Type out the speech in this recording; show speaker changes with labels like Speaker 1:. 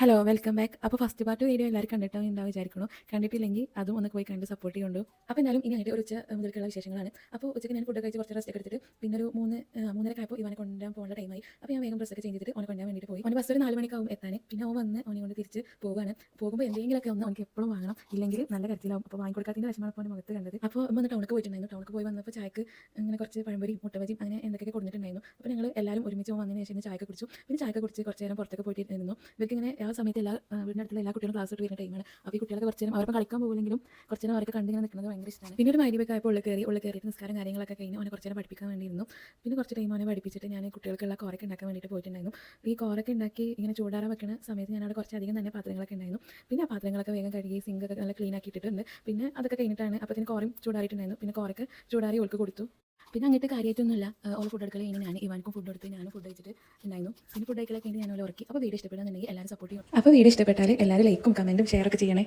Speaker 1: Hello welcome back. അപ്പോൾ first part video എല്ലാവരും കണ്ടിട്ടുണ്ടാവും വിചാരിക്കുന്നു. കണ്ടിട്ടില്ലെങ്കിൽ അതും ഒന്ന് പോയി കണ്ട് സപ്പോർട്ട് ചെയ്യുന്നുണ്ട്. അപ്പോൾ എന്നാലും ഇനിയായിട്ട് ഒരു ഉച്ച മുതൽക്കുള്ള വിശേഷങ്ങളാണ്. അപ്പോൾ ഉച്ചയ്ക്ക് ഞാൻ ഫുഡ് കഴിച്ച് കുറച്ച് റെസ്റ്റ് എടുത്തിട്ട് പിന്നെ ഒരു 3:30 ആയപ്പോൾ ഇവനെ കൊണ്ടുവരാൻ പോകേണ്ട ടൈമായി. അപ്പോൾ ഞാൻ വേഗം ഡ്രസ്സൊക്കെ ചേഞ്ച് ചെയ്തിട്ട് ഓനെ കൊണ്ടുവരാൻ വേണ്ടിയിട്ട് പോയി. ഓന് ബസ് ഒരു 4 മണിക്കാവും എത്താൻ. പിന്നെ ഓൻ വന്ന് ഓനെ കൊണ്ട് തിരിച്ച് പോകുകയാണ്. പോകുമ്പോൾ എന്തെങ്കിലുമൊക്കെ ഒന്ന് അവർക്ക് എപ്പോഴും വാങ്ങണം, ഇല്ലെങ്കിൽ നല്ല കരച്ചിലാവും. അപ്പോൾ വാങ്ങിക്കൊടുക്കാത്തതിൻ്റെ വിഷമമാണ് ഇപ്പോൾ മുഖത്ത് കണ്ടത്. അപ്പോൾ വന്ന് ടൗണിലേക്ക് പോയിട്ടുണ്ടായിരുന്നു. ടൗണിലേക്ക് പോയി വന്നപ്പോൾ ചായക്ക് ഇങ്ങനെ കുറച്ച് പഴംപൊരി മുട്ടബജിയും അങ്ങനെ എന്തൊക്കെ കൊടുത്തിട്ടുണ്ടായിരുന്നു. അപ്പോൾ ഞങ്ങൾ എല്ലാവരും ഒരുമിച്ച് വന്നതിന് ശേഷം ചായക്ക് കുടിച്ചു. പിന്നെ ചായക്ക് കുടിച്ച് കുറച്ച് നേരം പുറത്തൊക്കെ പോയിട്ട് ഇരുന്നു. ഇവർക്ക് ഇങ്ങനെ ആ സമയത്ത് വീടിൻ്റെ അടുത്തുള്ള എല്ലാ കുട്ടികളും ക്ലാസ് വിട്ട് വരുന്ന ടൈമാണ്. അപ്പോൾ ഈ കുട്ടികളൊക്കെ കുറച്ച് നേരം അവർക്ക് കളിക്കാൻ പോകില്ലെങ്കിലും കുറച്ച് നേരം അവർക്ക് കണ്ടിങ്ങനെ നിൽക്കുന്നത് ഭയങ്കര ഇഷ്ടമാണ്. പിന്നെ ഒരു മഗ്‌രിബൊക്കെ ആയപ്പോൾ ഉള്ളിൽ കയറിയിട്ട് നിസ്കാരം കാര്യങ്ങളൊക്കെ കഴിഞ്ഞ് അവനെ കുറച്ച് നേരം പഠിപ്പിക്കാൻ വേണ്ടിയിരുന്നു. പിന്നെ കുറച്ച് ടൈം അവനെ പഠിപ്പിച്ചിട്ട് ഞാൻ കുട്ടികൾക്കുള്ള കോറൊക്കെ ഉണ്ടാക്കാൻ വേണ്ടിയിട്ട് പോയിട്ടുണ്ടായിരുന്നു. ഈ കോറൊക്കെ ഉണ്ടാക്കി ഇങ്ങനെ ചൂടാറാൻ വെക്കുന്ന സമയത്ത് ഞാനവിടെ കുറച്ചധികം തന്നെ പാത്രങ്ങളൊക്കെ ഉണ്ടായിരുന്നു. പിന്നെ ആ പാത്രങ്ങളൊക്കെ വേഗം കഴുകി സിങ്കൊക്കെ നല്ല ക്ലീൻ ആക്കി ഇട്ടിട്ടുണ്ട്. പിന്നെ അതൊക്കെ കഴിഞ്ഞിട്ടാണ് അപ്പോഴത്തേന് കോറയും ചൂടാറിയിട്ടുണ്ടായിരുന്നു. പിന്നെ കോറൊക്കെ ചൂടാറി ഓൾക്ക് കൊടുത്തു. പിന്നെ അങ്ങോട്ട് കാര്യമായിട്ടൊന്നുമില്ല. ഓൾ ഫുഡ് എടുക്കൽ കഴിഞ്ഞ് ഞാൻ ഇവാൻക്കും ഫുഡ് കൊടുത്ത് ഞാനും ഫുഡ് കഴിച്ചിട്ട് ഉണ്ടായിരുന്നു. പിന്നെ ഫുഡ് കഴിക്കലൊക്കെ കഴിഞ്ഞ് ഞാൻ ഓലെ ഉറക്കി. അപ്പോൾ വീഡിയോ ഇഷ്ടപ്പെടുന്നുണ്ടെങ്കിൽ എല്ലാവരും സപ്പോർട്ട് ചെയ്യും. അപ്പോൾ വീഡിയോ ഇഷ്ടപ്പെട്ടാൽ എല്ലാവരും ലൈക്കും കമൻറ്റും ഷെയറൊക്കെ ചെയ്യണേ.